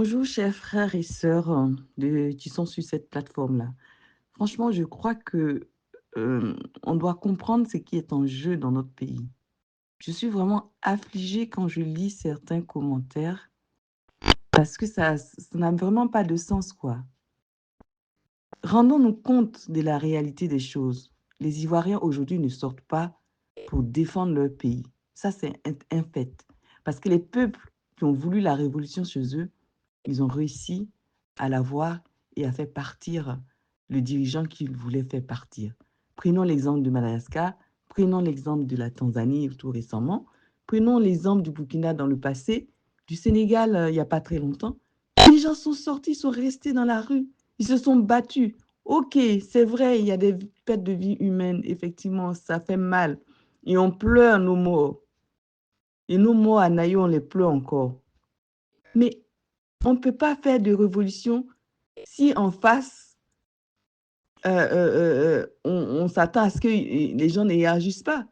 Bonjour, chers frères et sœurs qui sont sur cette plateforme-là. Franchement, je crois que on doit comprendre ce qui est en jeu dans notre pays. Je suis vraiment affligée quand je lis certains commentaires parce que ça n'a vraiment pas de sens, quoi. Rendons-nous compte de la réalité des choses. Les Ivoiriens aujourd'hui ne sortent pas pour défendre leur pays. Ça, c'est un fait. Parce que les peuples qui ont voulu la révolution chez eux, ils ont réussi à l'avoir et à faire partir le dirigeant qu'ils voulaient faire partir. Prenons l'exemple de Madagascar, prenons l'exemple de la Tanzanie tout récemment, prenons l'exemple du Burkina dans le passé, du Sénégal il n'y a pas très longtemps. Les gens sont sortis, sont restés dans la rue, ils se sont battus. Ok, c'est vrai, il y a des pertes de vie humaines, effectivement, ça fait mal. Et on pleure nos morts. Et nos morts à Naïo, on les pleure encore. Mais on ne peut pas faire de révolution si en face, on s'attend à ce que les gens ne réagissent pas.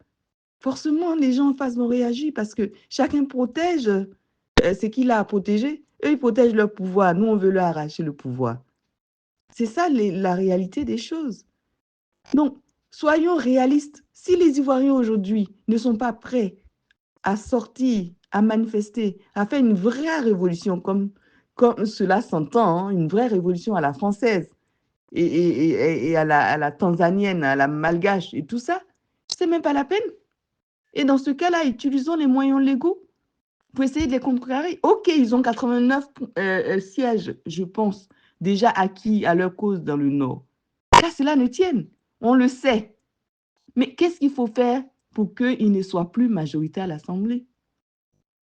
Forcément, les gens en face vont réagir parce que chacun protège ce qu'il a à protéger. Eux, ils protègent leur pouvoir. Nous, on veut leur arracher le pouvoir. C'est ça la réalité des choses. Donc, soyons réalistes. Si les Ivoiriens aujourd'hui ne sont pas prêts à sortir, à manifester, à faire une vraie révolution comme cela s'entend, hein, une vraie révolution à la française et à la tanzanienne, à la malgache et tout ça, c'est même pas la peine. Et dans ce cas-là, utilisons les moyens légaux pour essayer de les contrecarrer. Ok, ils ont 89 sièges, je pense, déjà acquis à leur cause dans le Nord. Qu'à cela ne tienne, on le sait. Mais qu'est-ce qu'il faut faire pour qu'ils ne soient plus majoritaires à l'Assemblée?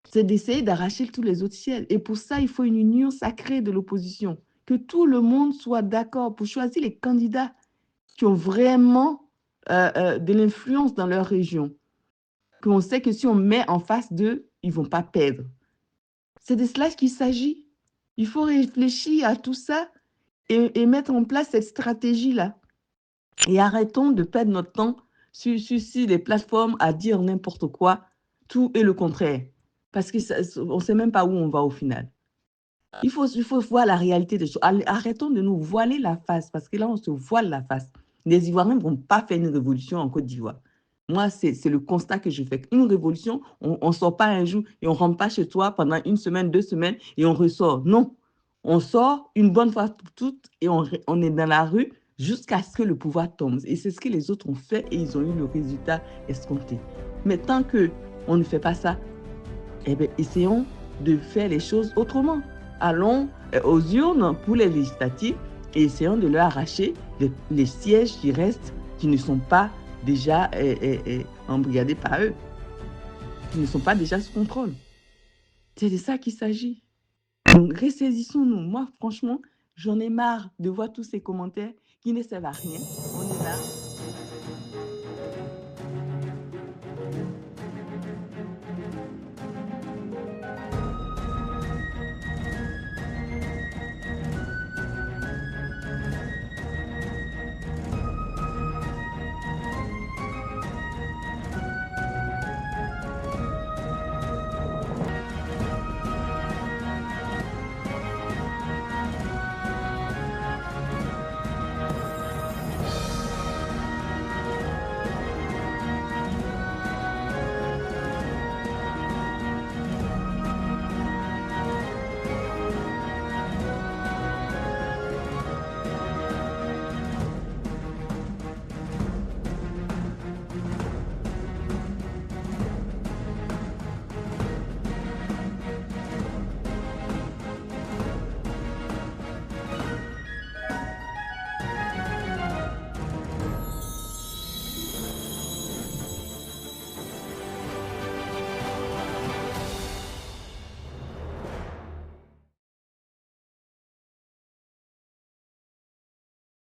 C'est d'essayer d'arracher tous les autres sièges. Et pour ça, il faut une union sacrée de l'opposition. Que tout le monde soit d'accord pour choisir les candidats qui ont vraiment de l'influence dans leur région. Qu'on sait que si on met en face d'eux, ils ne vont pas perdre. C'est de cela qu'il s'agit. Il faut réfléchir à tout ça et mettre en place cette stratégie-là. Et arrêtons de perdre notre temps sur les plateformes à dire n'importe quoi, tout et le contraire. Parce qu'on ne sait même pas où on va au final. Il faut voir la réalité des choses. Arrêtons de nous voiler la face, parce que là, on se voile la face. Les Ivoiriens ne vont pas faire une révolution en Côte d'Ivoire. Moi, c'est le constat que je fais. Une révolution, on ne sort pas un jour et on ne rentre pas chez toi pendant une semaine, 2 semaines et on ressort. Non, on sort une bonne fois pour toutes et on est dans la rue jusqu'à ce que le pouvoir tombe. Et c'est ce que les autres ont fait et ils ont eu le résultat escompté. Mais tant qu'on ne fait pas ça, eh bien, essayons de faire les choses autrement. Allons aux urnes pour les législatives et essayons de leur arracher les sièges qui restent, qui ne sont pas déjà embrigadés par eux, qui ne sont pas déjà sous contrôle. C'est de ça qu'il s'agit. Donc, ressaisissons-nous. Moi, franchement, j'en ai marre de voir tous ces commentaires qui ne servent à rien. On est là.